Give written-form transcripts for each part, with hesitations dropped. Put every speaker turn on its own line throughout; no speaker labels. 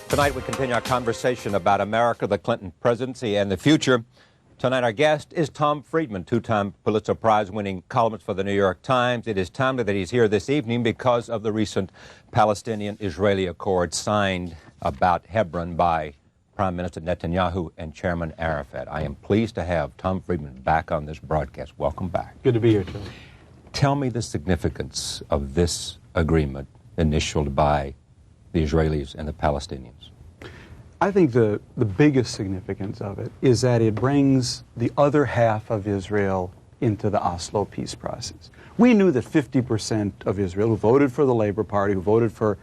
Tonight we continue our conversation about America, the Clinton presidency, and the future. Tonight our guest is Tom Friedman, two-time Pulitzer Prize-winning columnist for the New York Times. It is timely that he's here this evening because of the recent Palestinian-Israeli accord signed about Hebron by Prime Minister Netanyahu and Chairman Arafat. I am pleased to have Tom Friedman back on this broadcast. Welcome back.
Good to be here, Charlie.
Tell me the significance of this agreement initialed by the Israelis and the Palestinians.
I think the biggest significance of it is that it brings the other half of Israel into the Oslo peace process. We knew that 50% of Israel who voted for the Labor Party, who voted for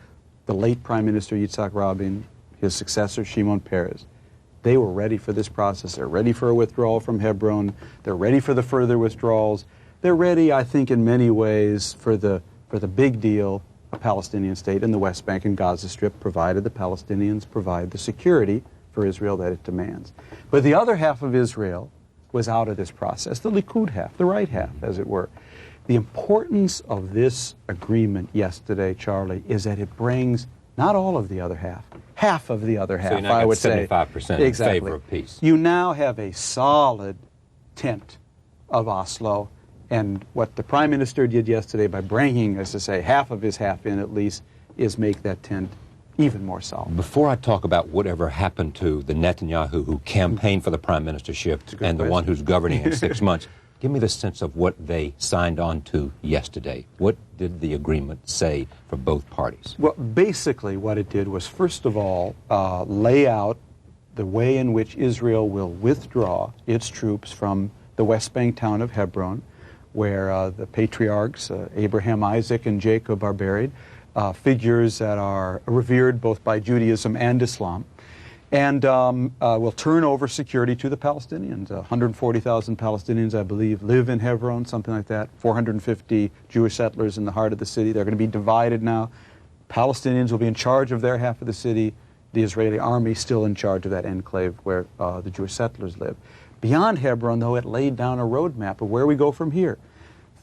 the late Prime Minister Yitzhak Rabin, his successor Shimon Peres, they were ready for this process. They're ready for a withdrawal from Hebron. They're ready for the further withdrawals. They're ready, I think, in many ways for the big deal, a Palestinian state in the West Bank and Gaza Strip, provided the Palestinians provide the security for Israel that it demands. But the other half of Israel was out of this process, the Likud half, the right half, as it were. The importance of this agreement yesterday, Charlie, is that it brings not all of the other half of the other half,
so
I would say.
75%
exactly.
in favor of peace.
You now have a solid tent of Oslo. And what the Prime Minister did yesterday by bringing, as to say, half of his half in at least, is make that tent even more solid.
Before I talk about whatever happened to the Netanyahu who campaigned for the prime ministership and the one who's governing in 6 months, give me the sense of what they signed on to yesterday. What did the agreement say for both parties?
Well, basically what it did was, first of all, lay out the way in which Israel will withdraw its troops from the West Bank town of Hebron, where the patriarchs, Abraham, Isaac, and Jacob are buried, figures that are revered both by Judaism and Islam, and will turn over security to the Palestinians. 140,000 Palestinians, I believe, live in Hebron, something like that. 450 Jewish settlers in the heart of the city. They're going to be divided now. Palestinians will be in charge of their half of the city. The Israeli army still in charge of that enclave where the Jewish settlers live. Beyond Hebron, though, it laid down a roadmap of where we go from here.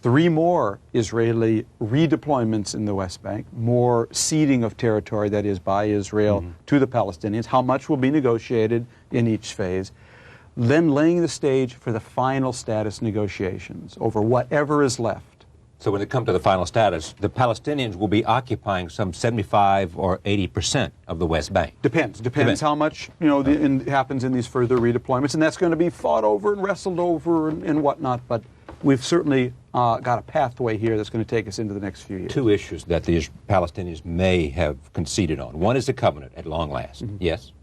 3 more Israeli redeployments in the West Bank, more ceding of territory, that is, by Israel to the Palestinians. How much will be negotiated in each phase. Then laying the stage for the final status negotiations over whatever is left.
So when it comes to the final status, the Palestinians will be occupying some 75 or 80% of the West Bank.
Depends how much happens in these further redeployments, and that's going to be fought over and wrestled over and whatnot. But we've certainly got a pathway here that's going to take us into the next few years.
2 issues that the Palestinians may have conceded on. One is the covenant at long last. Yes.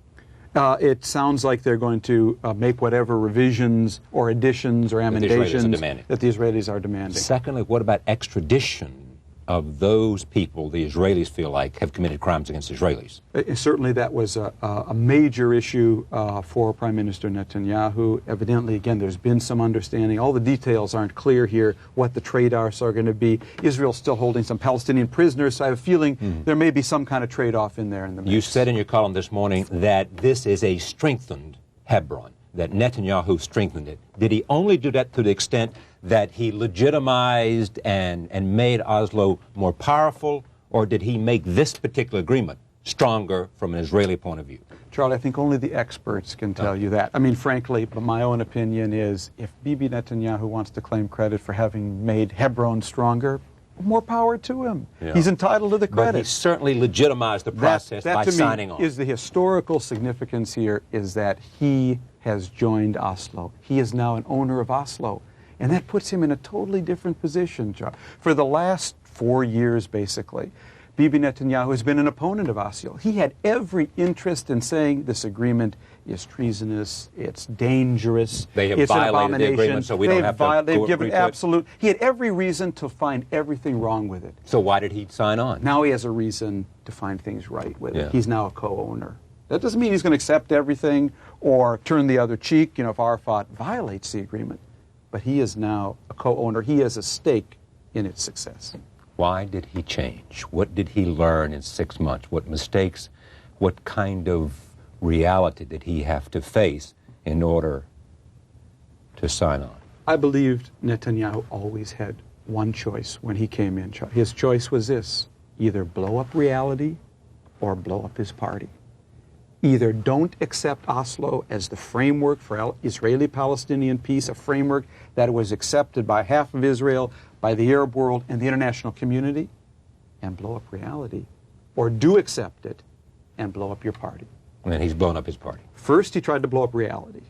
It sounds like they're going to make whatever revisions or additions or amendations that the Israelis are demanding.
Secondly, what about extradition of those people the Israelis feel like have committed crimes against Israelis?
Certainly that was a major issue for Prime Minister Netanyahu. Evidently, again, there's been some understanding. All the details aren't clear here, what the trade-offs are going to be. Israel's still holding some Palestinian prisoners, so I have a feeling there may be some kind of trade-off in there in the mix.
You said in your column this morning that this is a strengthened Hebron, that Netanyahu strengthened it. Did he only do that to the extent that he legitimized and made Oslo more powerful, or did he make this particular agreement stronger from an Israeli point of view?
Charlie, I think only the experts can tell you that. I mean, frankly, but my own opinion is if Bibi Netanyahu wants to claim credit for having made Hebron stronger, more power to him. Yeah. He's entitled to the credit.
But he certainly legitimized the process by signing on.
Is the historical significance here is that he has joined Oslo. He is now an owner of Oslo. And that puts him in a totally different position, John. For the last 4 years, basically, Bibi Netanyahu has been an opponent of Oslo. He had every interest in saying this agreement is treasonous, it's dangerous,
it's an abomination. The agreement, so we don't have to
they've given absolute. He had every reason to find everything wrong with it.
So why did he sign on?
Now he has a reason to find things right with it. He's now a co-owner. That doesn't mean he's going to accept everything or turn the other cheek, if Arafat violates the agreement. But he is now a co-owner. He has a stake in its success.
Why did he change? What did he learn in 6 months? What mistakes, what kind of reality did he have to face in order to sign on?
I believed Netanyahu always had one choice when he came in. His choice was this: either blow up reality or blow up his party. Either don't accept Oslo as the framework for Israeli-Palestinian peace, a framework that was accepted by half of Israel, by the Arab world, and the international community, and blow up reality, or do accept it and blow up your party.
And he's blown up his party.
First, he tried to blow up reality.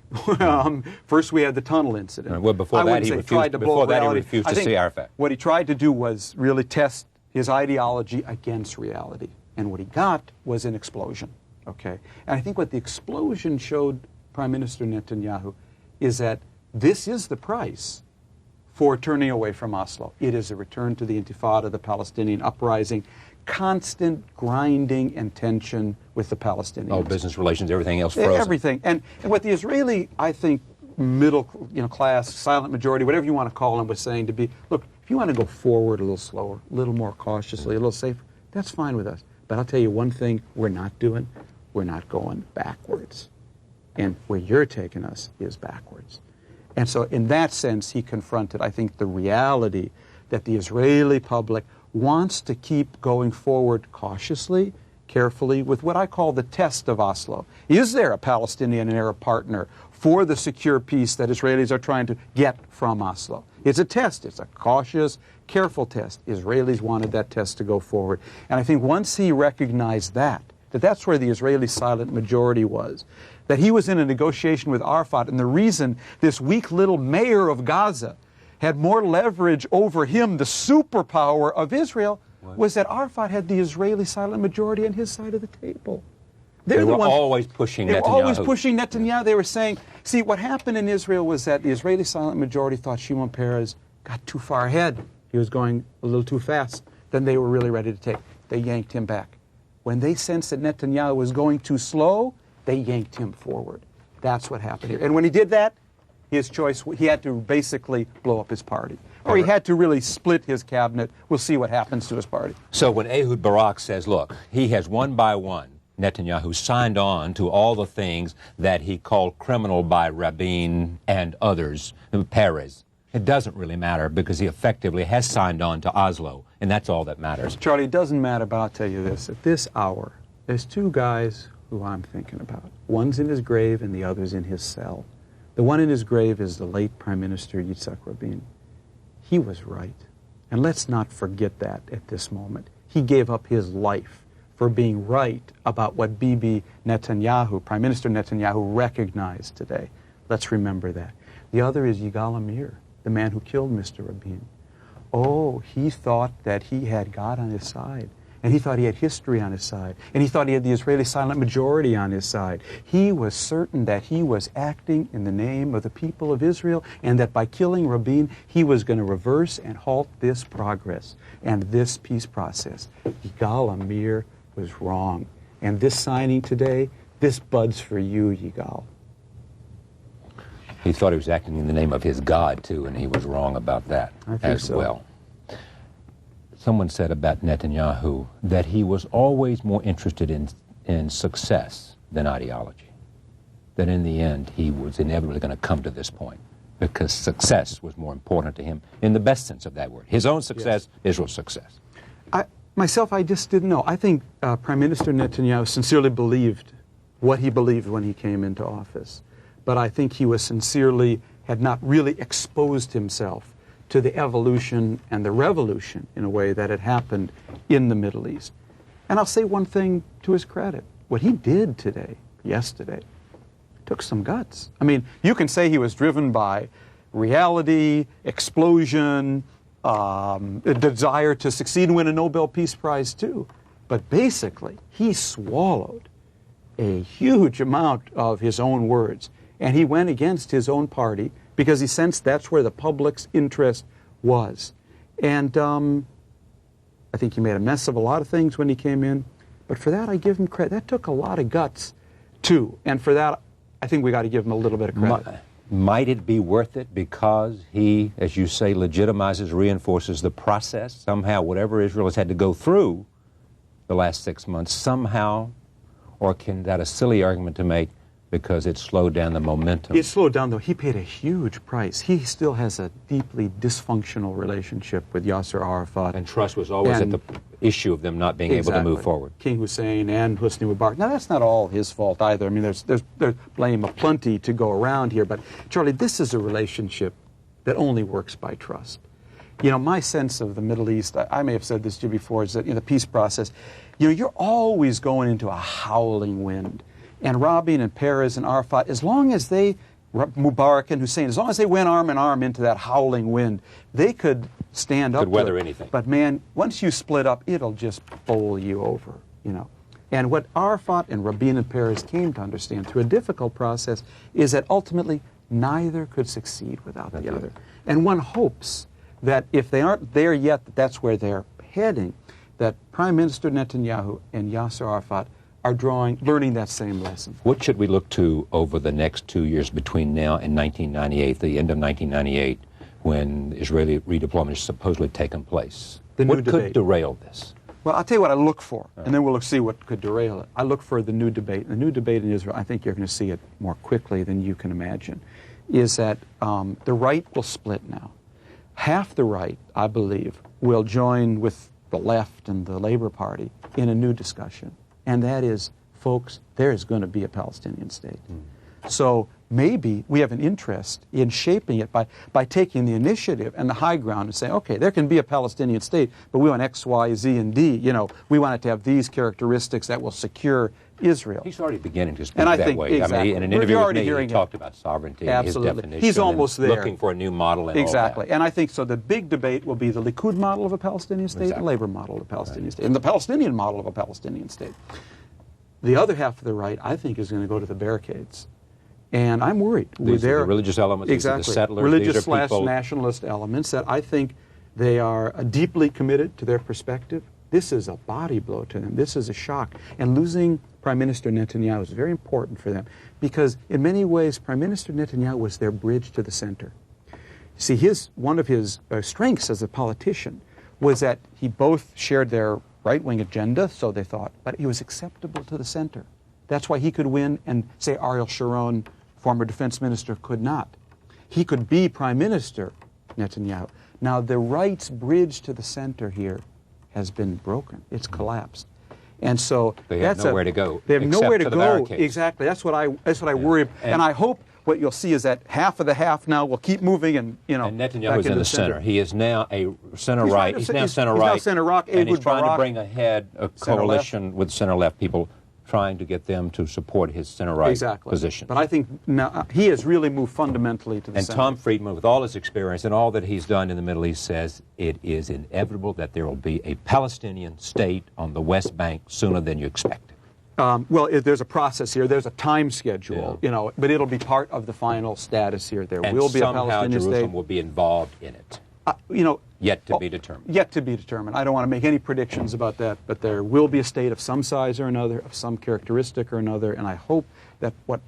First, we had the tunnel incident.
Well, before that, he refused to see Arafat.
What he tried to do was really test his ideology against reality. And what he got was an explosion. Okay? And I think what the explosion showed Prime Minister Netanyahu is that this is the price for turning away from Oslo. It is a return to the Intifada, the Palestinian uprising, constant grinding and tension with the Palestinians.
Oh, business relations, everything else frozen.
Everything. And what the Israeli, I think, middle class, silent majority, whatever you want to call them, was saying to be, look, if you want to go forward a little slower, a little more cautiously, a little safer, that's fine with us. But I'll tell you one thing we're not doing. We're not going backwards. And where you're taking us is backwards. And so in that sense, he confronted, I think, the reality that the Israeli public wants to keep going forward cautiously, carefully, with what I call the test of Oslo. Is there a Palestinian and Arab partner for the secure peace that Israelis are trying to get from Oslo? It's a test. It's a cautious, careful test. Israelis wanted that test to go forward. And I think once he recognized that that's where the Israeli silent majority was, that he was in a negotiation with Arafat, and the reason this weak little mayor of Gaza had more leverage over him, the superpower of Israel, was that Arafat had the Israeli silent majority on his side of the table.
They were always pushing Netanyahu.
They were always pushing Netanyahu. They were saying, see, what happened in Israel was that the Israeli silent majority thought Shimon Peres got too far ahead. He was going a little too fast. Then they were really ready to take. They yanked him back. When they sensed that Netanyahu was going too slow, they yanked him forward. That's what happened here. And when he did that, his choice, he had to basically blow up his party. Or he had to really split his cabinet. We'll see what happens to his party.
So when Ehud Barak says, look, he has one by one, Netanyahu signed on to all the things that he called criminal by Rabin and others, Peres. It doesn't really matter because he effectively has signed on to Oslo, and that's all that matters.
Charlie, it doesn't matter, but I'll tell you this. At this hour, there's two guys who I'm thinking about. One's in his grave and the other's in his cell. The one in his grave is the late Prime Minister Yitzhak Rabin. He was right. And let's not forget that at this moment. He gave up his life for being right about what Bibi Netanyahu, Prime Minister Netanyahu, recognized today. Let's remember that. The other is Yigal Amir, the man who killed Mr. Rabin. Oh, he thought that he had God on his side. And he thought he had history on his side. And he thought he had the Israeli silent majority on his side. He was certain that he was acting in the name of the people of Israel and that by killing Rabin, he was going to reverse and halt this progress and this peace process. Yigal Amir was wrong. And this signing today, this buds for you, Yigal.
He thought he was acting in the name of his God, too, and he was wrong about that as well. Someone said about Netanyahu that he was always more interested in success than ideology. That in the end, he was inevitably going to come to this point because success was more important to him in the best sense of that word. His own success, yes. Israel's success.
I just didn't know. I think Prime Minister Netanyahu sincerely believed what he believed when he came into office. But I think he had not really exposed himself to the evolution and the revolution in a way that had happened in the Middle East. And I'll say one thing to his credit. What he did yesterday, took some guts. I mean, you can say he was driven by reality, explosion, a desire to succeed and win a Nobel Peace Prize too. But basically, he swallowed a huge amount of his own words. And he went against his own party because he sensed that's where the public's interest was. And I think he made a mess of a lot of things when he came in. But for that, I give him credit. That took a lot of guts, too. And for that, I think we got to give him a little bit of credit.
Might it be worth it because he, as you say, legitimizes, reinforces the process? Somehow, whatever Israel has had to go through the last 6 months, somehow, or can that a silly argument to make, because it slowed down the momentum.
It slowed down, though. He paid a huge price. He still has a deeply dysfunctional relationship with Yasser Arafat.
And trust was always at the issue of them not being able to move forward.
King Hussein and Hosni Mubarak. Now, that's not all his fault either. I mean, there's blame aplenty to go around here. But, Charlie, this is a relationship that only works by trust. You know, my sense of the Middle East, I may have said this to you before, is that in the peace process, you know, you're always going into a howling wind. And Rabin and Peres and Arafat, as long as they, Mubarak and Hussein, as long as they went arm in arm into that howling wind, they could stand up to it.
Could weather anything.
But man, once you split up, it'll just bowl you over, you know. And what Arafat and Rabin and Peres came to understand through a difficult process is that ultimately neither could succeed without the other. And one hopes that if they aren't there yet, that's where they're heading, that Prime Minister Netanyahu and Yasser Arafat are learning that same lesson.
What should we look to over the next 2 years between now and 1998, the end of 1998, when Israeli redeployment is supposedly taken place? What could derail this?
Well, I'll tell you what I look for, and then we'll see what could derail it. I look for the new debate. The new debate in Israel, I think you're going to see it more quickly than you can imagine, is that the right will split now. Half the right, I believe, will join with the left and the Labor Party in a new discussion. And that is, folks, there is going to be a Palestinian state. So maybe we have an interest in shaping it by taking the initiative and the high ground and saying, okay, there can be a Palestinian state, but we want X, Y, Z, and D. You know, we want it to have these characteristics that will secure Israel.
He's already beginning to speak that way.
Exactly.
I mean, in an interview with me, he talked about sovereignty and his definition.
He's almost there.
Looking for a new model and
exactly.
all that.
And I think so the big debate will be the Likud model of a Palestinian state, the Labor model of a Palestinian state, and the Palestinian model of a Palestinian state. The other half of the right, I think, is going to go to the barricades. And I'm worried.
These are the religious elements,
exactly.
these are the settlers,
Religious/nationalist elements that I think they are deeply committed to their perspective. This is a body blow to them. This is a shock. And losing Prime Minister Netanyahu is very important for them because in many ways Prime Minister Netanyahu was their bridge to the center. See, one of his strengths as a politician was that he both shared their right-wing agenda, so they thought, but he was acceptable to the center. That's why he could win and, say, Ariel Sharon, former defense minister, could not. He could be Prime Minister, Netanyahu. Now, the right's bridge to the center here has been broken. It's collapsed. And so
they have nowhere to go.
They have nowhere to
the
go.
Barricades.
Exactly. That's what I worry. And I hope what you'll see is that half of the half now will keep moving and, you know.
And Netanyahu is in the center. He is now a center-right. He's now center-right.
He's now center-right.
And he's trying to bring ahead a coalition with center-left people, trying to get them to support his center-right position.
But I think now he has really moved fundamentally to the center.
And Tom Friedman, with all his experience and all that he's done in the Middle East, says it is inevitable that there will be a Palestinian state on the West Bank sooner than you expected.
Well, there's a process here. There's a time schedule, you know, but it'll be part of the final status here. There will be a Palestinian state.
Jerusalem will be involved in it.
You know,
yet to be determined.
Yet to be determined. I don't want to make any predictions about that, but there will be a state of some size or another, of some characteristic or another, and I hope that what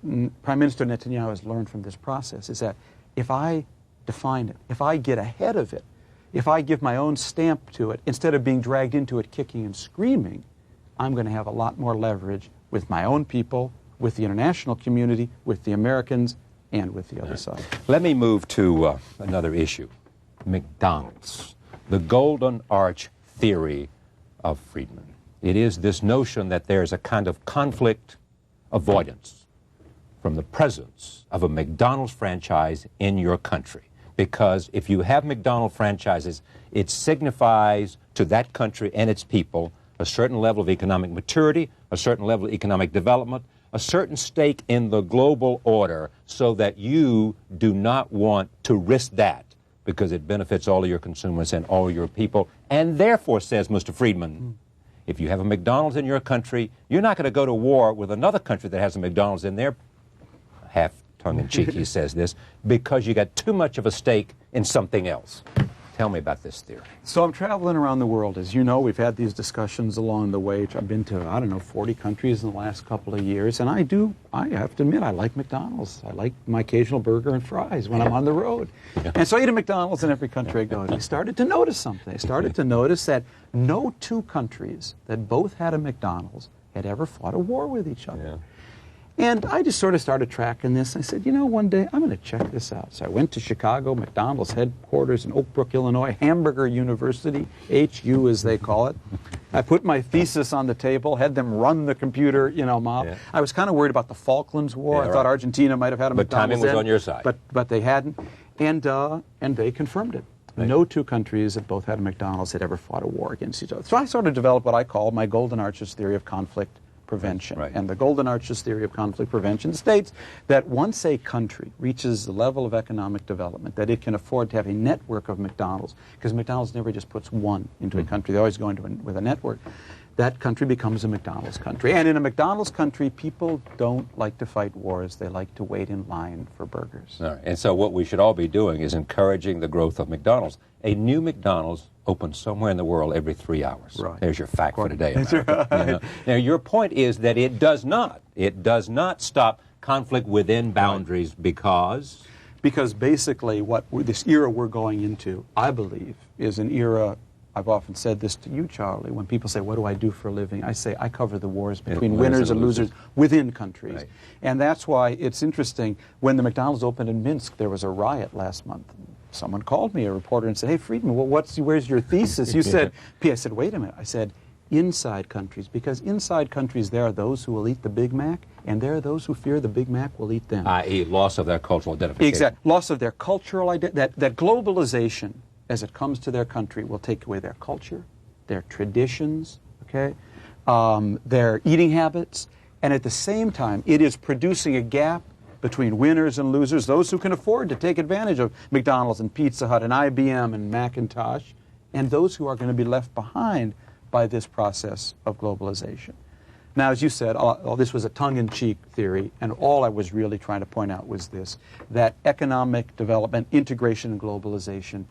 Prime Minister Netanyahu has learned from this process is that if I define it, if I get ahead of it, if I give my own stamp to it, instead of being dragged into it kicking and screaming, I'm going to have a lot more leverage with my own people, with the international community, with the Americans, and with the other side.
Let me move to another issue. McDonald's, the golden arch theory of Friedman. It is this notion that there's a kind of conflict avoidance from the presence of a McDonald's franchise in your country. Because if you have McDonald's franchises, it signifies to that country and its people a certain level of economic maturity, a certain level of economic development, a certain stake in the global order, so that you do not want to risk that, because it benefits all of your consumers and all your people. And therefore, says Mr. Friedman, if you have a McDonald's in your country, you're not going to go to war with another country that has a McDonald's in there, half tongue-in-cheek he says this, because you got too much of a stake in something else. Tell me about this theory.
So I'm traveling around the world. As you know, we've had these discussions along the way. I've been to, 40 countries in the last couple of years. And I have to admit, I like McDonald's. I like my occasional burger and fries when I'm on the road. And so I eat at McDonald's in every country I go to. I started to notice something. I started to notice that no two countries that both had a McDonald's had ever fought a war with each other. And I just sort of started tracking this. I said, you know, one day I'm going to check this out. So I went to Chicago, McDonald's headquarters in Oak Brook, Illinois, Hamburger University, HU as they call it. I put my thesis on the table, had them run the computer, you know, mob.
Yeah.
I was kind of worried about the Falklands War. I thought Argentina might have had a McDonald's.
But timing was on your side.
But they hadn't. And they confirmed it. Right. No two countries that both had a McDonald's had ever fought a war against each other. So I sort of developed what I call my Golden Arches theory of conflict prevention.
Right.
And the Golden Arches theory of conflict prevention states that once a country reaches the level of economic development that it can afford to have a network of McDonald's, because McDonald's never just puts one into a country, they always go into with a network, that country becomes a McDonald's country. And in a McDonald's country, people don't like to fight wars. They like to wait in line for burgers.
All right. And so what we should all be doing is encouraging the growth of McDonald's. A new McDonald's opens somewhere in the world every 3 hours.
Right.
There's your fact for today,
That's
America.
right.
You know? Now, your point is that it does not stop conflict within boundaries because
basically this era we're going into, I believe, is an era. I've often said this to you, Charlie, when people say, what do I do for a living? I say, I cover the wars between winners and losers within countries. Right. And that's why it's interesting. When the McDonald's opened in Minsk, there was a riot last month. Someone called me, a reporter, and said, hey, Friedman, well, where's your thesis? You said, I said, wait a minute. I said, inside countries, because inside countries there are those who will eat the Big Mac, and there are those who fear the Big Mac will eat them.
I.e. loss of their cultural identification.
Exactly. Loss of their cultural identity. That globalization, as it comes to their country, will take away their culture, their traditions, okay, their eating habits, and at the same time, it is producing a gap between winners and losers, those who can afford to take advantage of McDonald's and Pizza Hut and IBM and Macintosh, and those who are going to be left behind by this process of globalization. Now, as you said, this was a tongue-in-cheek theory, and all I was really trying to point out was this, that economic development, integration, and globalization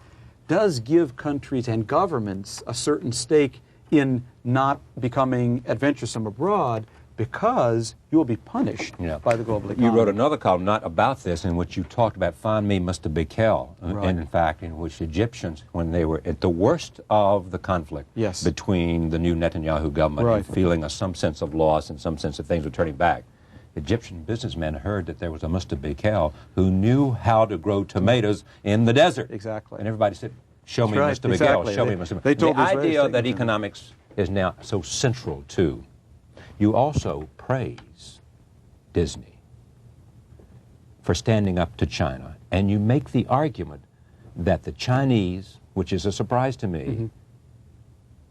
does give countries and governments a certain stake in not becoming adventuresome abroad, because you will be punished by the global economy.
You wrote another column, not about this, in which you talked about Find Me, Mr. Bikel, and in fact, in which Egyptians, when they were at the worst of the conflict between the new Netanyahu government and feeling some sense of loss and some sense of things were turning back, Egyptian businessmen heard that there was a Mr. Bikel who knew how to grow tomatoes in the desert.
Exactly.
And everybody said, show me Mr. Bikel, show me Mr. Bikel. The idea that economics is now so central to. You also praise Disney for standing up to China, and you make the argument that the Chinese, which is a surprise to me,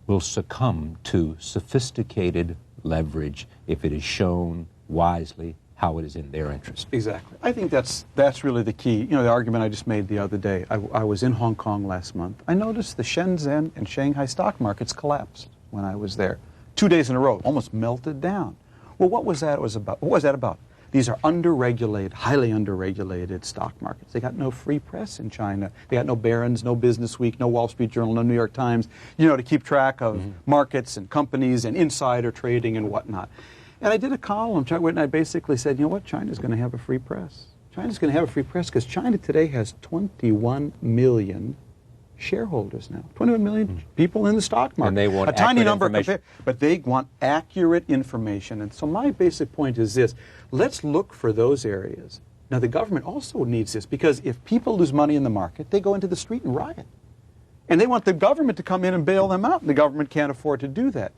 will succumb to sophisticated leverage if it is shown wisely how it is in their interest.
Exactly. I think that's really the key. You know, the argument I just made the other day. I was in Hong Kong last month. I noticed the Shenzhen and Shanghai stock markets collapsed when I was there. 2 days in a row, almost melted down. Well, what was that about? What was that about? These are under-regulated, highly under-regulated stock markets. They got no free press in China. They got no Barron's, no Business Week, no Wall Street Journal, no New York Times, to keep track of markets and companies and insider trading and whatnot. And I did a column, and I basically said, you know what, China's going to have a free press. China's going to have a free press because China today has 21 million shareholders now. 21 million people in the stock market.
And they want
a tiny number
compared,
but they want accurate information. And so my basic point is this: let's look for those areas. Now the government also needs this, because if people lose money in the market, they go into the street and riot. And they want the government to come in and bail them out, and the government can't afford to do that.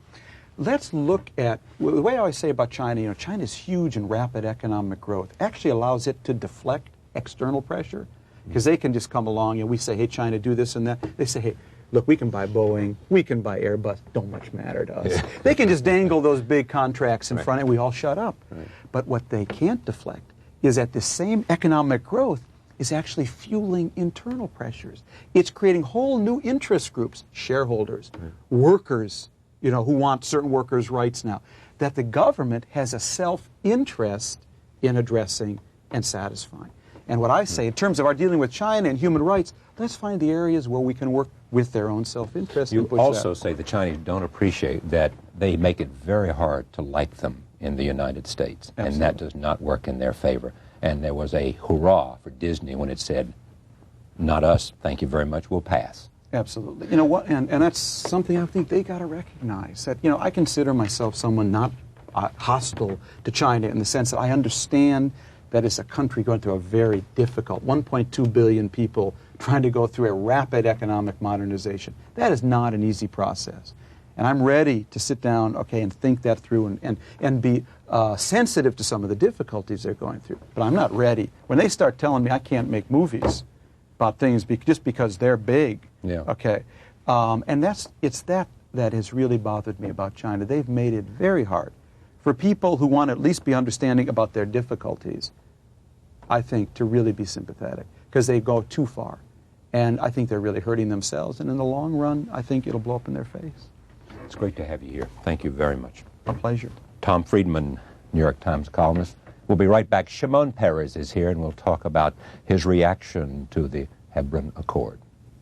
Let's look at, the way I always say about China, China's huge and rapid economic growth actually allows it to deflect external pressure. Because they can just come along and we say, hey, China, do this and that. They say, hey, look, we can buy Boeing, we can buy Airbus, don't much matter to us. They can just dangle those big contracts in front and we all shut up. But what they can't deflect is that the same economic growth is actually fueling internal pressures. It's creating whole new interest groups, shareholders, workers, who want certain workers' rights now, that the government has a self-interest in addressing and satisfying. And what I say, in terms of our dealing with China and human rights, let's find the areas where we can work with their own self-interest.
You also say the Chinese don't appreciate that they make it very hard to like them in the United States. Absolutely. And that does not work in their favor. And there was a hurrah for Disney when it said, not us, thank you very much, we'll pass.
Absolutely. You know what, and that's something I think they got to recognize. That, I consider myself someone not hostile to China in the sense that I understand that it's a country going through a very difficult, 1.2 billion people trying to go through a rapid economic modernization. That is not an easy process. And I'm ready to sit down, okay, and think that through and be sensitive to some of the difficulties they're going through. But I'm not ready. When they start telling me I can't make movies about things just because they're big, okay, and it's that has really bothered me about China. They've made it very hard for people who want to at least be understanding about their difficulties, I think, to really be sympathetic, because they go too far. And I think they're really hurting themselves, and in the long run, I think it'll blow up in their face.
It's great to have you here. Thank you very much.
A pleasure.
Tom Friedman, New York Times columnist. We'll be right back. Shimon Peres is here, and we'll talk about his reaction to the Hebron Accord.